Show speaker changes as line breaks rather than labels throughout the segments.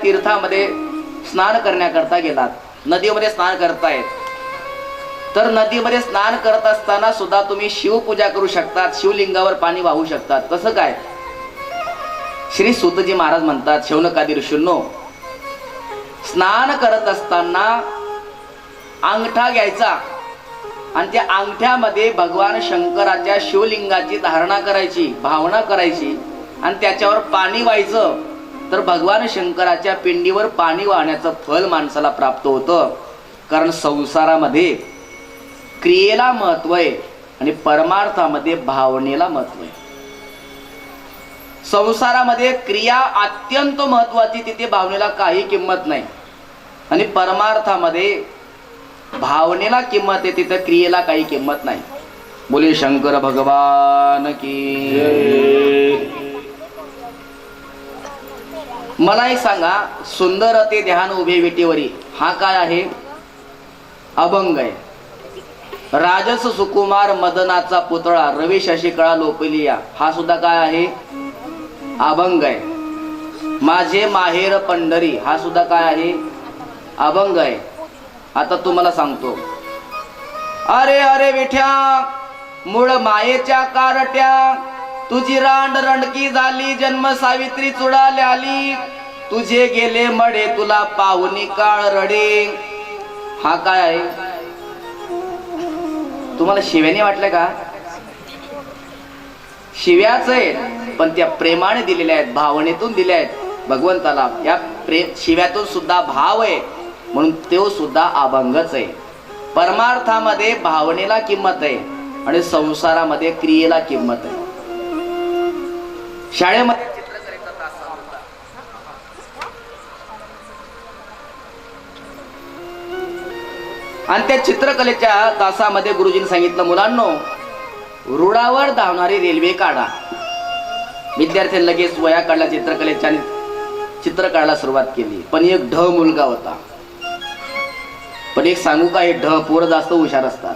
तीर्थामध्ये स्नान करण्याकरता गेलात, नदीमध्ये स्नान करतायत, तर नदीमध्ये स्नान करत असताना सुद्धा तुम्ही शिवपूजा करू शकतात, शिवलिंगावर पाणी वाहू शकतात. कसं काय? श्री सूतजी महाराज म्हणतात, शौनकादी ऋषींनो, स्नान करत असताना अंगठा घ्यायचा आणि त्या अंगठ्यामध्ये भगवान शंकराच्या शिवलिंगाची धारणा करायची, भावना करायची आणि त्याच्यावर पाणी व्हायचं. तर भगवान शंकराच्या पिंडीवर पाणी वाहण्याचं फल माणसाला प्राप्त होतं. कारण संसारामध्ये क्रियेला महत्व आहे आणि परमार्थामध्ये भावनेला महत्व आहे. संसारामध्ये क्रिया अत्यंत महत्वाची, तिथे भावनेला काही किंमत नाही. आणि परमार्थामध्ये भावनेला किंमत आहे, तिथे क्रियेला काही किंमत नाही. बोले शंकर भगवान की. मला एक सांगा, सुंदर ते ध्यान उभे विटेवरी हा काय आहे? अभंग आहे. राजस सुकुमार मदनाचा पुतळा रवी शशिकळा लोपलिया हा सुद्धा काय आहे? अभंग आहे. माझे माहेर पंढरी हा सुद्धा काय आहे? अभंग आहे. आता तुम्हाला सांगतो, अरे अरे विठ्या मूळ मायेच्या कारट्या, तुझी रांड रणकी झाली, जन्म सावित्री चुडाले आली, तुझे गेले मडे तुला पाहुनी काळ रडे. हा काय आहे? तुम्हाला शिव्याने वाटलं का? शिव्याच आहे, पण त्या प्रेमाने दिलेल्या आहेत, भावनेतून दिल्या आहेत भगवंताला. या शिव्यातून सुद्धा भाव आहे, म्हणून तो सुद्धा अभंगच आहे. परमार्थामध्ये भावनेला किंमत आहे आणि संसारामध्ये क्रियेला किंमत आहे. शाळेमध्ये चित्रकलेचा तास होता. आणि त्या चित्रकलेच्या तासामध्ये गुरुजींनी सांगितलं, मुलांनो, रुळावर धावणारी रेल्वे काढा. विद्यार्थ्यांनी लगेच वया काढला चित्रकलेच्या, चित्र काढायला सुरुवात केली. पण एक ढ मुलगा होता. पण एक सांगू का, हे ढ पोरं जास्त हुशार असतात.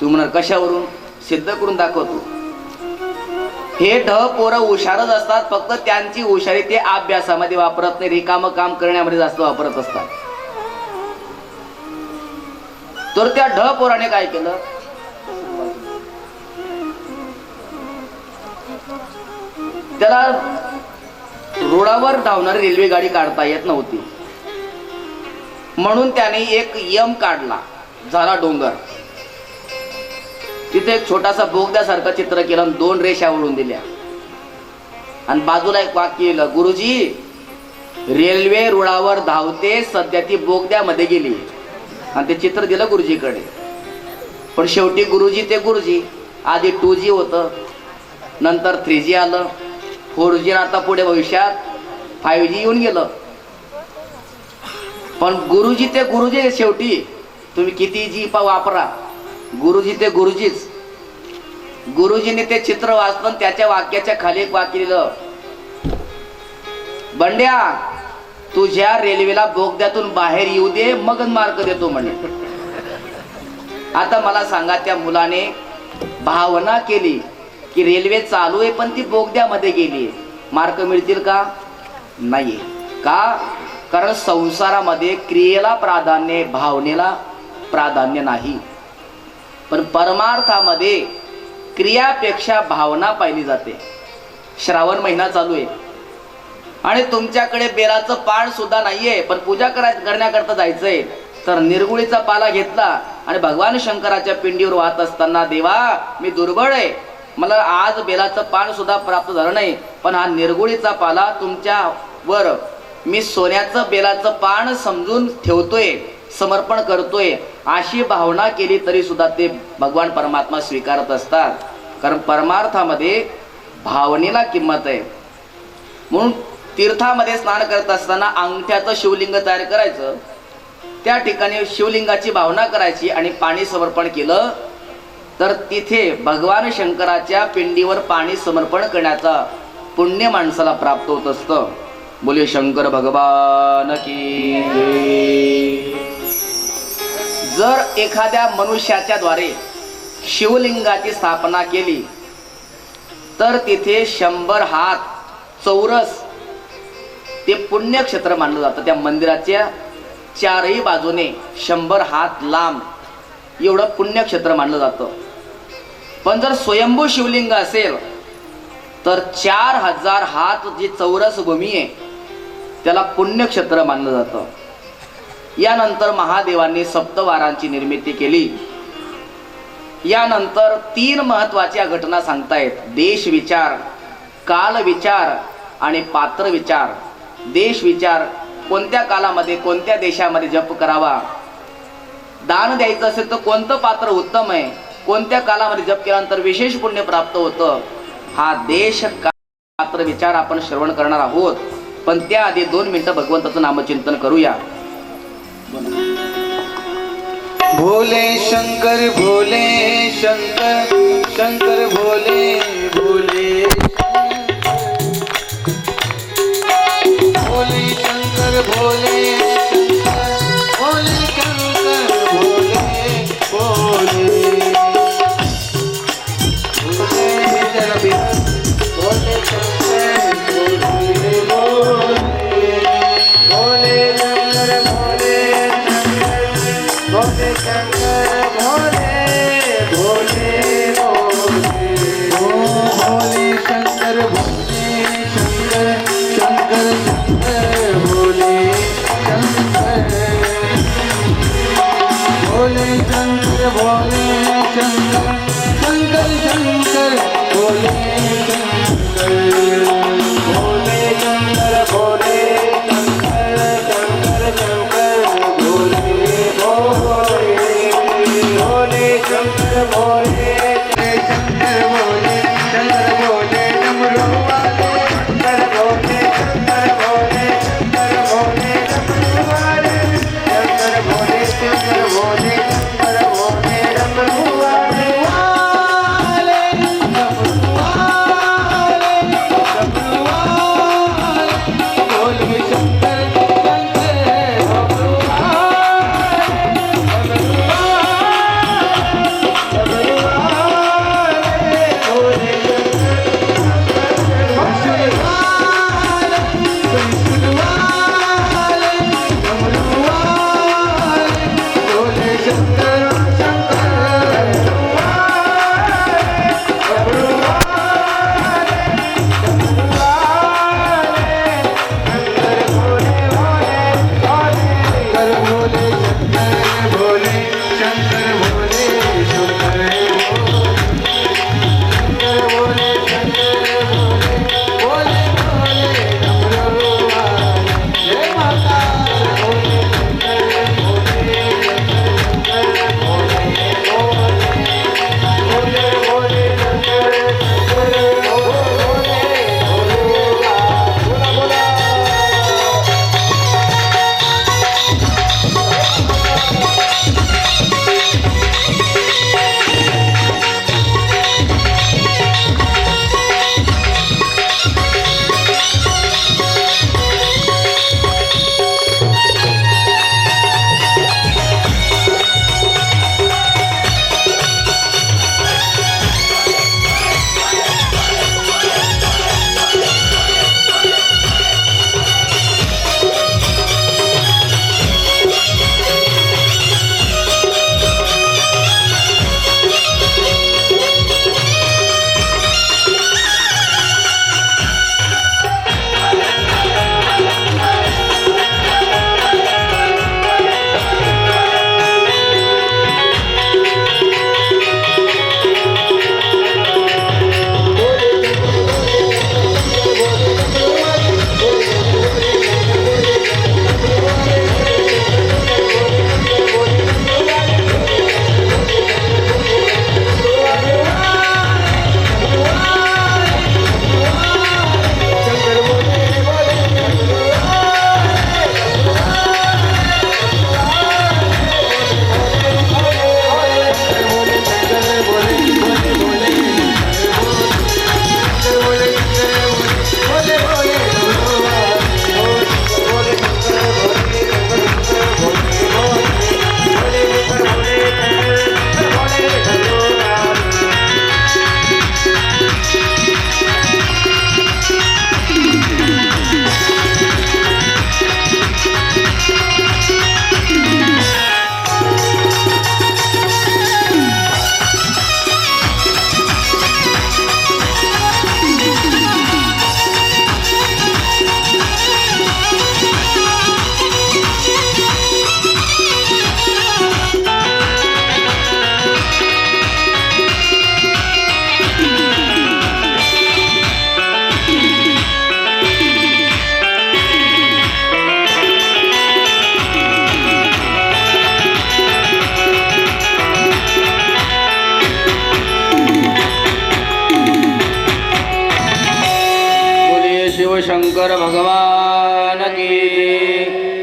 तू म्हणणार कशावरून? सिद्ध करून दाखवतो. हे ढ पोरं हुशारच असतात, फक्त त्यांची हुशारी ते अभ्यासामध्ये वापरत नाही, रिकामं काम करण्यामध्ये जास्त वापरत असतात. तर त्या ढ पोराने काय केलं? त्याला रुळावर धावणारी रेल्वे गाडी काढता येत नव्हती, म्हणून त्याने एक यम काढला. झाला डोंगर, तिथे एक छोटासा बोगद्यासारखं चित्र केलं आणि 2 रेषा ओढून दिल्या आणि बाजूला एक वाक्य केलं, गुरुजी रेल्वे रुळावर धावते, सध्या ती बोगद्यामध्ये गेली. आणि ते चित्र दिलं गुरुजीकडे. पण शेवटी गुरुजी ते गुरुजी. आधी 2G होतं, नंतर 3G आलं, 4G, आता पुढे भविष्यात 5G येऊन गेलं. पण गुरुजी ते गुरुजी. शेवटी तुम्ही किती जी वापरा, गुरुजी ते गुरुजीच. गुरुजीने ते चित्र वाचलं, त्याच्या वाक्याच्या खाली एक वाक्य लिहिलं, बंड्या तुझ्या रेल्वेला बोगद्यातून बाहेर येऊ दे, मग मार्क देतो म्हणे. आता मला सांगा, त्या मुलाने भावना केली की रेल्वे चालू आहे पण ती बोगद्यामध्ये गेली, मार्क मिळतील का? नाही. का? कारण संसारामध्ये क्रियेला प्राधान्य, भावनेला प्राधान्य नाही. पण परमार्थामध्ये क्रियापेक्षा भावना पाहिली जाते. श्रावण महिना चालू आहे आणि तुमच्याकडे बेलाचं पान सुद्धा नाहीये, पण पूजा करण्याकरता जायचंय. तर निर्गुळीचा पाला घेतला आणि भगवान शंकराच्या पिंडीवर वाहत असताना, देवा मी दुर्बळ आहे, मला आज बेलाचं पान सुद्धा प्राप्त झालं नाही, पण हा निर्गुळीचा पाला तुमच्यावर मी सोन्याचं बेलाचं पान समजून ठेवतोय, समर्पण करतोय, अशी भावना केली तरी सुद्धा ते भगवान परमात्मा स्वीकारत असतात. कारण परमार्थामध्ये भावनेला किंमत आहे. म्हणून तीर्थामध्ये स्नान करत असताना अंगठ्याचं शिवलिंग तयार करायचं, त्या ठिकाणी शिवलिंगाची भावना करायची आणि पाणी समर्पण केलं तर तिथे भगवान शंकराच्या पिंडीवर पाणी समर्पण करण्याचा पुण्य माणसाला प्राप्त होत असतं. बोले शंकर भगवान की. जर एखाद्या मनुष्याच्या द्वारे शिवलिंगाची स्थापना केली तर तिथे 100 हात चौरस ते पुण्यक्षेत्र मानलं जातं. त्या मंदिराच्या चारही बाजूने 100 हात लांब एवढं पुण्यक्षेत्र मानलं जातं. पण जर स्वयंभू शिवलिंग असेल तर 4000 हात जी चौरस भूमी आहे त्याला पुण्यक्षेत्र मानलं जातं. यानंतर महादेवांनी सप्तवारांची निर्मिती केली. यानंतर 3 महत्वाच्या घटना सांगतायत: देश विचार, काल विचार आणि पात्र विचार. देश विचार, कोणत्या कालामध्ये कोणत्या देशामध्ये जप करावा, दान द्यायचं असेल तर कोणतं पात्र उत्तम आहे, कोणत्या कालामध्ये जप केल्यानंतर विशेष पुण्य प्राप्त होतं. हा देश पात्र विचार आपण श्रवण करणार आहोत. पण त्याआधी 2 मिनिटं भगवंताचं नामचिंतन करूया.
भोले शंकर शंकर भोले भोले भोले शंकर भोले शंकर भोले भोले भोले शंकर भोले भोले भोले शंकर भोले भोले भोले शंकर भोले शंकर भोले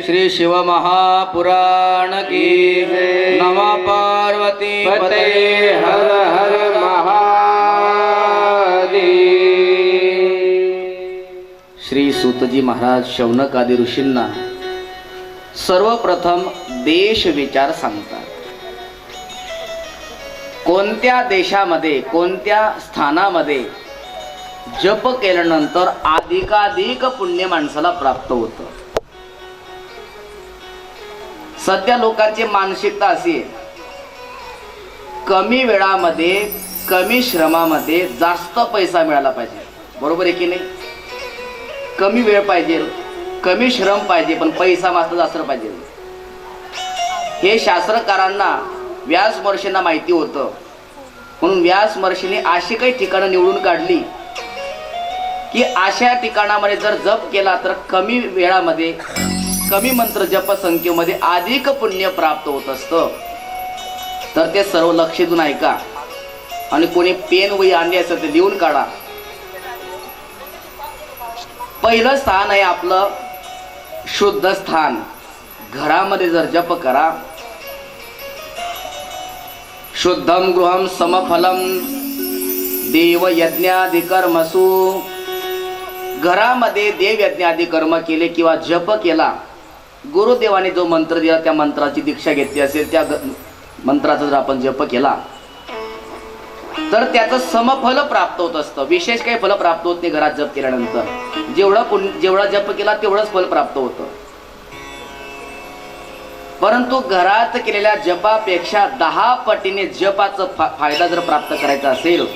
श्री शिव महापुराण की
जय।
नमः पार्वती
पते हर हर महादेव।
श्री सूतजी महाराज शौनक आदी ऋषींना सर्वप्रथम देश विचार सांगतात. कोणत्या देशामध्ये कोणत्या स्थानामध्ये जप केल्यानंतर अधिकाधिक पुण्य माणसाला प्राप्त होतं. सध्या लोकांची मानसिकता अशी आहे, कमी वेळामध्ये कमी श्रमामध्ये जास्त पैसा मिळाला पाहिजे. बरोबर आहे की नाही? कमी वेळ पाहिजे, कमी श्रम पाहिजे, पण पैसा मात्र जास्त पाहिजे. हे शास्त्रकारांना व्यास महर्षींना माहिती होतं. म्हणून व्यास महर्षींनी अशी काही ठिकाणं निवडून काढली की अशा ठिकाणामध्ये जर जप केला तर कमी वेळामध्ये कमी मंत्र जप संख्येमध्ये अधिक पुण्य प्राप्त होत असतं. तर ते सर्व लक्ष देऊन ऐका आणि कोणी पेन वही आणली असेल ते लिहून काढा. पहिलं स्थान आहे आपलं शुद्ध स्थान. घरामध्ये जर जप करा, शुद्धम गृहम समफलम देव यज्ञाधिकर्मसु. घरामध्ये देव यज्ञादी कर्म केले किंवा जप केला, गुरुदेवाने जो मंत्र दिला त्या मंत्राची दीक्षा घेतली असेल, त्या मंत्राचा जर आपण जप केला तर त्याचं समफल प्राप्त होत असतं. विशेष काही फल प्राप्त होत नाही घरात जप केल्यानंतर. जेवढा जप केला तेवढंच फल प्राप्त होतं. परंतु घरात केलेल्या जपापेक्षा 10 पटीने जपाचा फायदा जर प्राप्त करायचा असेल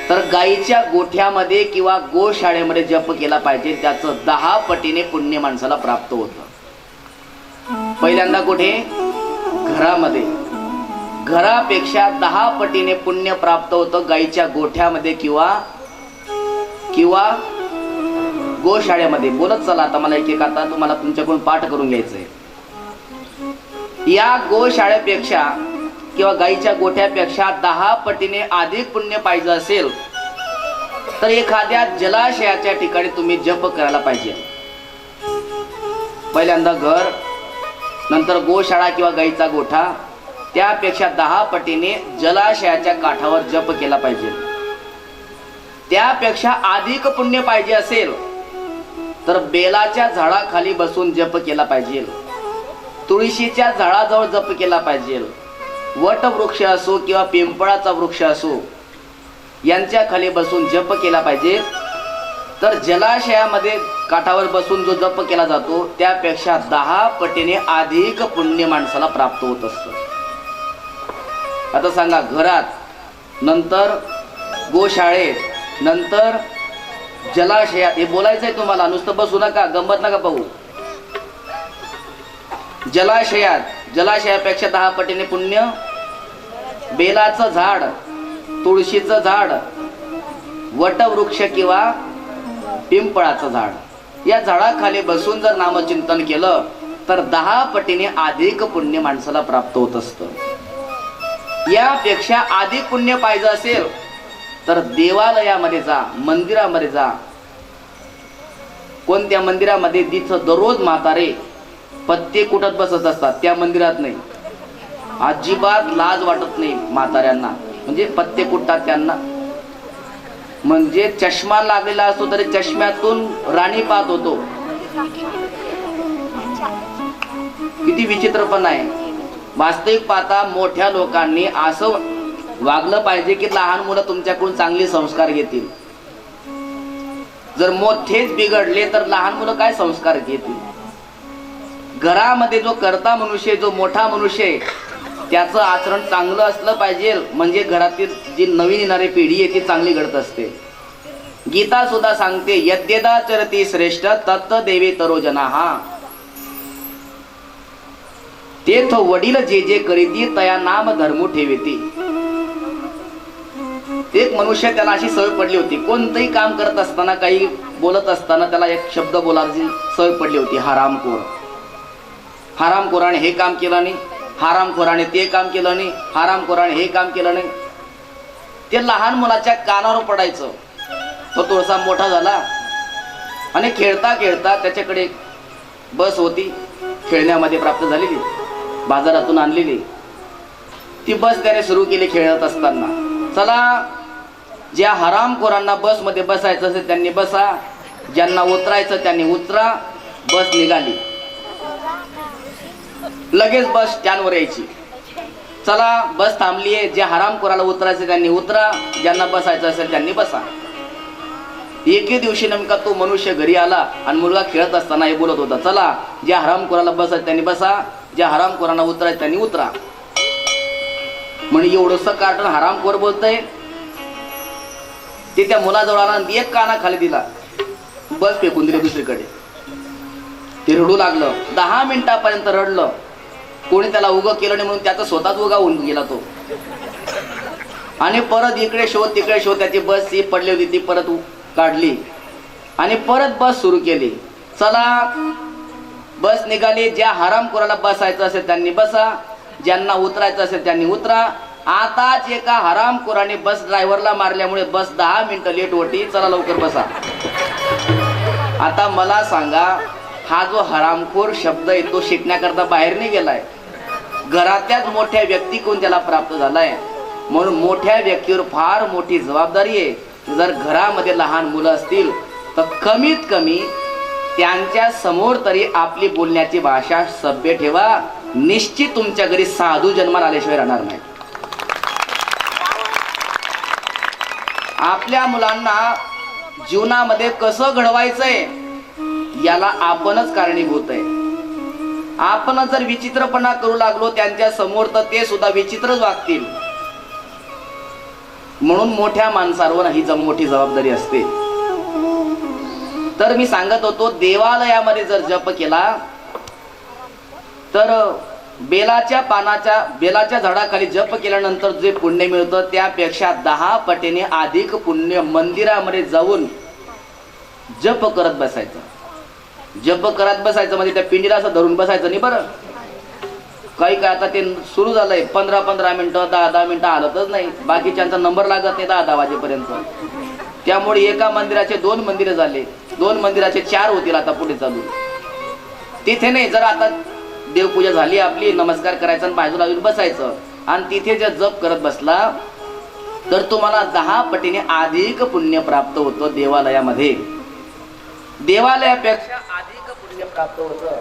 तर गाईच्या गोठ्यामध्ये किंवा गोशाळेमध्ये जप केला पाहिजे. त्याचं 10 पटीने पुण्य माणसाला प्राप्त होतं. पहिल्यांदा कुठे? घरामध्ये. घरापेक्षा 10 पटीने पुण्य प्राप्त होतं गाईच्या गोठ्यामध्ये किंवा गोशाळेमध्ये. बोलत चला आता, मला एक आता तुम्हाला तुमच्याकडून पाठ करून घ्यायचंय. या गोशाळेपेक्षा किंवा गाईच्या गोठ्यापेक्षा 10 पटीने अधिक पुण्य पाहिजे असेल तर एखाद्या जलाशयाच्या ठिकाणी तुम्ही जप करायला पाहिजे. पहिल्यांदा घर, नंतर गोशाळा किंवा गाईचा गोठा, त्यापेक्षा 10 पटीने जलाशयाच्या काठावर जप केला पाहिजे. त्यापेक्षा अधिक पुण्य पाहिजे असेल तर बेलाच्या झाडाखाली बसून जप केला पाहिजे. तुळशीच्या झाडाजवळ जप केला पाहिजे. वट वृक्ष असो किंवा पिंपळाचा वृक्ष असो, यांच्या खाली बसून जप केला पाहिजे. तर जलाशयामध्ये काठावर बसून जो जप केला जातो त्यापेक्षा 10 पटीने अधिक पुण्य माणसाला प्राप्त होत असतं. आता सांगा, घरात, नंतर गोशाळेत, नंतर जलाशयात. हे बोलायचं आहे तुम्हाला, नुसतं बसू नका, गंमत नका पाहू. जलाशयापेक्षा 10 पटीने पुण्य. बेलाचं झाड, तुळशीचं झाड, वटवृक्ष किंवा पिंपळाचं झाड, या झाडाखाली बसून जर नामचिंतन केलं तर 10 पटीने अधिक पुण्य माणसाला प्राप्त होत असतं. यापेक्षा अधिक पुण्य पाहिजे असेल तर देवालयामध्ये जा, मंदिरामध्ये जा. कोणत्या मंदिरामध्ये? जिथं दररोज म्हातारे पत्ते कुटत बसत असतात त्या मंदिरात नाही. अजिबात लाज वाटत नाही म्हाताऱ्यांना, म्हणजे पत्ते कुटतात त्यांना. म्हणजे चष्मा लागलेला असतो तरी चष्म्यातून राणी पाहत होतो. किती विचित्रपणा आहे. वास्तविक पाहता मोठ्या लोकांनी असं वागलं पाहिजे की लहान मुलं तुमच्याकडून चांगले संस्कार घेतील. जर मोठेच बिघडले तर लहान मुलं काय संस्कार घेतील? घरामध्ये जो कर्ता मनुष्य, जो मोठा मनुष्य आहे, त्याचं आचरण चांगलं असलं पाहिजे. म्हणजे घरातील जी नवीन येणारी पिढी आहे ती चांगली घडत असते. गीता सुद्धा सांगते, यद्यदा चरती श्रेष्ठ तत्त देवे तरो जनाहा. तेथ वडील जे जे करीती तया नाम धर्मू ठेवेती. एक मनुष्य, त्याला अशी सवय पडली होती, कोणतंही काम करत असताना, काही बोलत असताना त्याला एक शब्द बोलायची सवय पडली होती, हरामखोर. हरामखोराने हे काम केलं नाही, हरामखोराने ते काम केलं नाही, हरामखोराने हे काम केलं नाही. ते लहान मुलाच्या कानावर पडायचं. तो थोडासा मोठा झाला आणि खेळता खेळता त्याच्याकडे बस होती खेळण्यामध्ये प्राप्त झालेली, बाजारातून आणलेली. ती बस त्याने सुरू केली खेळत असताना. चला, ज्या हरामखोरांना बसमध्ये बसायचं असेल त्यांनी बसा, ज्यांना उतरायचं त्यांनी उतरा. बस निघाली, लगेच बस स्टँडवर यायची. चला, बस थांबलीये, ज्या हरामखोराला उतरायचं त्यांनी उतरा, ज्यांना बसायचं असेल त्यांनी बसा. एके दिवशी नेमका तो मनुष्य घरी आला आणि मुलगा खेळत असताना हे बोलत होता, चला, ज्या हरामखोराला बसायचं त्यांनी बसा, ज्या हरामखोरांना उतरायचं त्यांनी उतरा. म्हणजे एवढंसं कार्टून हरामखोर बोलतय. ते त्या मुलाजवळ आला आणि एक काना खाली दिला, बस फेकून दिली दुसरीकडे. ते रडू लागलं, 10 मिनिटापर्यंत रडलं. कोणी त्याला उगं केलं नाही म्हणून त्याचा स्वतःच उगा होऊन गेला तो. आणि परत इकडे शोध तिकडे शोध, त्याची बस ही पडली होती ती परत काढली आणि परत बस सुरू केली. चला, बस निघाली, ज्या हरामखोराला बसायचं असेल त्यांनी बसा, ज्यांना उतरायचं असेल त्यांनी उतरा. आताच एका हरामखोराने बस ड्रायव्हरला मारल्यामुळे बस 10 मिनिटं लेट होती. चला लवकर बसा. आता मला सांगा, हा जो हरामखोर शब्द आहे तो शिकण्याकरता बाहेर नाही गेलाय, घरातल्याच मोठ्या व्यक्ती कोण त्याला प्राप्त झालाय. म्हणून मोठ्या व्यक्तीवर फार मोठी जबाबदारी आहे. जर घरामध्ये लहान मुलं असतील तर कमीत कमी त्यांच्या समोर तरी आपली बोलण्याची भाषा सभ्य ठेवा. निश्चित तुमच्या घरी साधू जन्माला आल्याशिवाय राहणार नाही. आपल्या मुलांना जीवनामध्ये कसं घडवायचंय याला आपणच कारणीभूत आहे. आपण जर विचित्रपणा करू लागलो त्यांच्या समोर तर ते सुद्धा विचित्रच वागतील. म्हणून मोठ्या माणसांवर ही मोठी जबाबदारी असते. तर मी सांगत होतो, देवालयामध्ये जर जप केला तर बेलाच्या झाडाखाली जप केल्यानंतर जे पुण्य मिळतं त्यापेक्षा 10 पटीने अधिक पुण्य मंदिरामध्ये जाऊन जप करत बसायचं. जप करत बसायचं म्हणजे त्या पिंडीला असं धरून बसायचं नाही बरं. काही काय आता ते सुरू झालंय, 15-15 मिनिटं 10-10 मिनिटं हालतच नाही. बाकीच्यांचा नंबर लागत नाही 10-10 वाजेपर्यंत. त्यामुळे एका मंदिराचे 2 मंदिरं झाले, 2 मंदिराचे 4 होतील आता पुढे चालू. तिथे नाही, जर आता देवपूजा झाली आपली, नमस्कार करायचा आणि बाजूला येऊन बसायचं आणि तिथे जर जप करत बसला तर तुम्हाला 10 पटीने अधिक पुण्य प्राप्त होतं. देवालयामध्ये देवालयापेक्षा अधिक पुण्य प्राप्त होतं.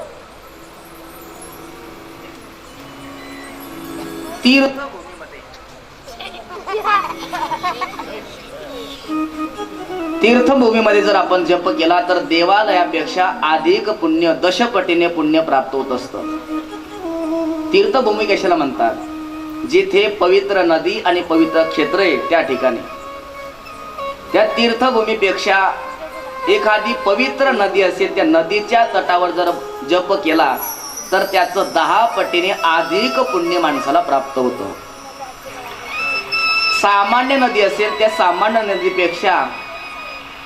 तीर्थभूमीमध्ये जर आपण जप केला तर देवालयापेक्षा अधिक पुण्य 10 पटीने पुण्य प्राप्त होत असतं. तीर्थभूमी कशाला म्हणतात? जिथे पवित्र नदी आणि पवित्र क्षेत्र आहे त्या ठिकाणी. त्या तीर्थभूमीपेक्षा एखादी पवित्र नदी असेल, त्या नदीच्या तटावर जर जप केला तर त्याचं 10 पटीने अधिक पुण्य माणसाला प्राप्त होतं. सामान्य नदी असेल, त्या सामान्य नदीपेक्षा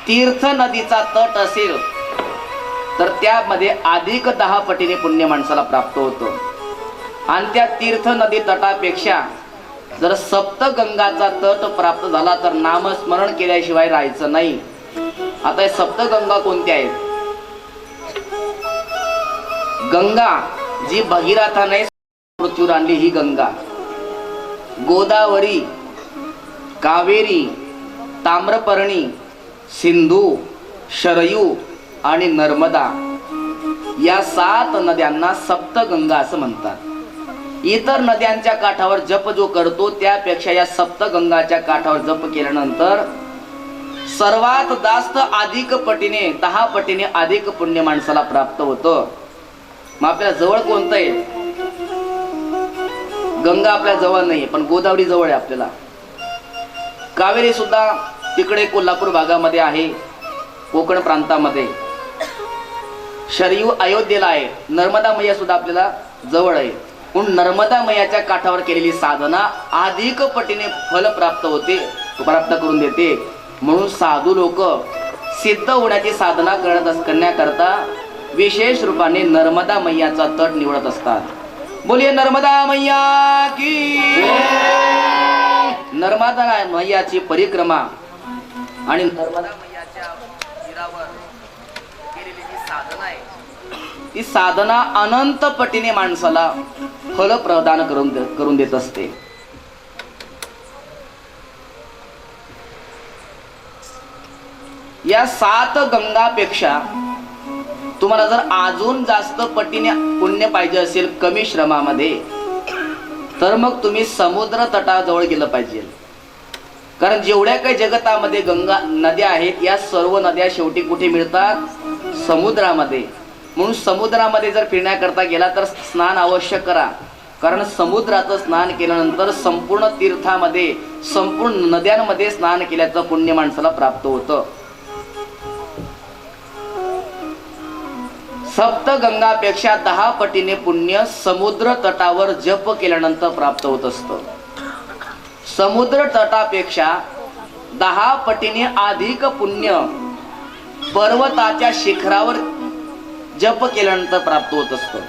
तीर्थ नदीचा तट असेल तर त्यामध्ये अधिक 10 पटीने पुण्य माणसाला प्राप्त होतं. आणि त्या तीर्थ नदी तटापेक्षा जर सप्तगंगाचा तट प्राप्त झाला तर नामस्मरण केल्याशिवाय राहायचं नाही. आता हे सप्तगंगा कोणत्या आहेत? गंगा जी भगीरथाने पृथ्वीवर आणली ही गंगा, गोदावरी, कावेरी, ताम्रपर्णी, सिंधू, शरयू आणि नर्मदा या 7 नद्यांना सप्तगंगा असं म्हणतात. इतर नद्यांच्या काठावर जप जो करतो त्यापेक्षा या सप्तगंगाच्या काठावर जप केल्यानंतर सर्वात जास्त अधिक पटीने 10 पटीने अधिक पुण्य माणसाला प्राप्त होतं. मग आपल्या जवळ कोणतं आहे? गंगा आपल्या जवळ नाही, पण गोदावरी जवळ आहे आपल्याला. कावेरी सुद्धा तिकडे कोल्हापूर भागामध्ये आहे, कोकण प्रांतामध्ये. शरयू अयोध्येला आहे. नर्मदा मैया सुद्धा आपल्याला जवळ आहे. म्हणून नर्मदा मैयाच्या काठावर केलेली साधना अधिक पटीने फल प्राप्त होते, प्राप्त करून देते. म्हणून साधू लोक सिद्ध होण्याची साधना करण्याकरता विशेष रूपाने नर्मदा मैयाचा तट निवडत असतात. बोलिए नर्मदा मैया की. नर्मदा मैयाची परिक्रमा आणि नर्मदा मैयाच्या तीरावर केलेली जी साधना आहे ती साधना अनंत पटीने माणसाला फल प्रदान करून देत असते. या 7 गंगापेक्षा तुम्हाला जर अजून जास्त पटीने पुण्य पाहिजे असेल कमी श्रमामध्ये, तर मग तुम्ही समुद्र तटाजवळ गेलं पाहिजे. कारण जेवढ्या काही जगतामध्ये गंगा नद्या आहेत, या सर्व नद्या शेवटी कुठे मिळतात? समुद्रामध्ये. म्हणून समुद्रामध्ये जर फिरण्याकरता गेला तर स्नान अवश्य करा. कारण समुद्राचं स्नान केल्यानंतर संपूर्ण तीर्थामध्ये, संपूर्ण नद्यांमध्ये स्नान केल्याचं पुण्य माणसाला प्राप्त होतं. सप्तगंगापेक्षा 10 पटीने पुण्य समुद्र तटावर जप केल्यानंतर प्राप्त होत असतं. समुद्र तटापेक्षा 10 पटीने अधिक पुण्य पर्वताच्या शिखरावर जप केल्यानंतर प्राप्त होत असतं.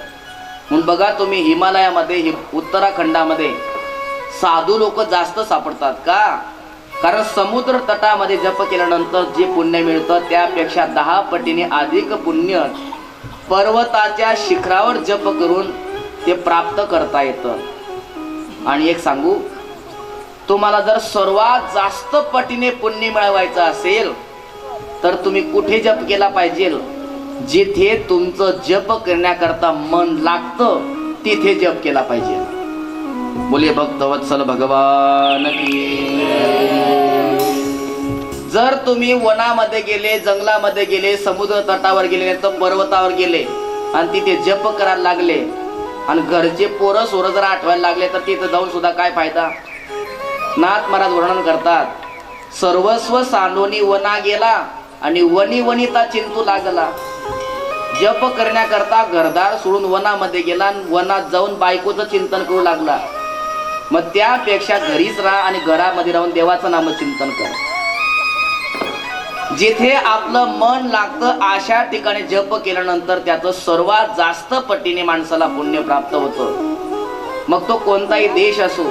म्हणून बघा तुम्ही हिमालयामध्ये, उत्तराखंडामध्ये साधू लोक जास्त सापडतात का? कारण समुद्र तटामध्ये जप केल्यानंतर जे पुण्य मिळतं त्यापेक्षा 10 पटीने अधिक पुण्य पर्वताच्या शिखरावर जप करून ते प्राप्त करता येतं. आणि एक सांगू, तुम्हाला जर सर्वात जास्त पटीने पुण्य मिळवायचं असेल तर तुम्ही कुठे जप केला पाहिजे? जिथे तुमचं जप करण्याकरता मन लागतं तिथे जप केला पाहिजे. बोले भक्तवत्सल भगवान की. जर तुम्ही वनामध्ये गेले, जंगलामध्ये गेले, समुद्र तटावर गेले, तर पर्वतावर गेले आणि तिथे जप करायला लागले आणि घरचे पोरं सोरं जर आठवायला लागले तर तिथे जाऊन सुद्धा काय फायदा? नाथ महाराज वर्णन करतात, सर्वस्व सांडोनी वना गेला आणि वनी वनिता चिंतू लागला. जप करण्याकरता घरदार सोडून वनामध्ये गेला आणि वनात जाऊन बायकोचं चिंतन करू लागला. मग त्यापेक्षा घरीच राहा आणि घरामध्ये राहून देवाचं नामचिंतन कर. जिथे आपलं मन लागतं अशा ठिकाणी जप केल्यानंतर त्याचं सर्वात जास्त पटीने माणसाला पुण्य प्राप्त होतं. मग तो कोणताही देश असो,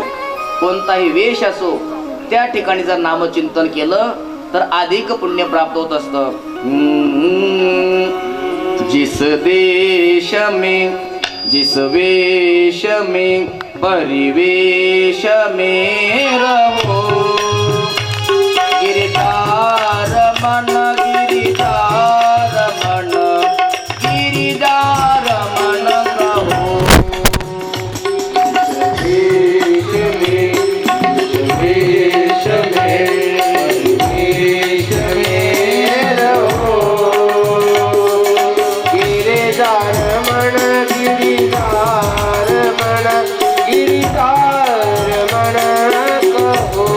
कोणताही वेश असो, त्या ठिकाणी जर नामचिंतन केलं तर अधिक पुण्य प्राप्त होत असतं. जिस देश में, जिस वेश में, परिवेश में रहो, गिरधार मन, गिरिधार मन, गिरिधार मन कहो.
देश में, देश में, देश में रहो. गिरिधार मन, गिरिधार मन, गिरिधार मन कहो.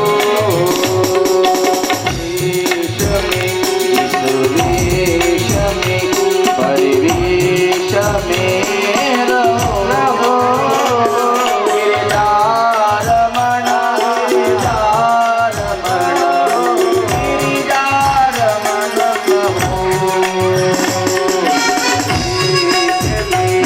देश में, परिवेश में रहो. गिरधार मन, गिरधार मन, गिरधार मन कहो. देश में,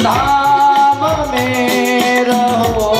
धाम में रहो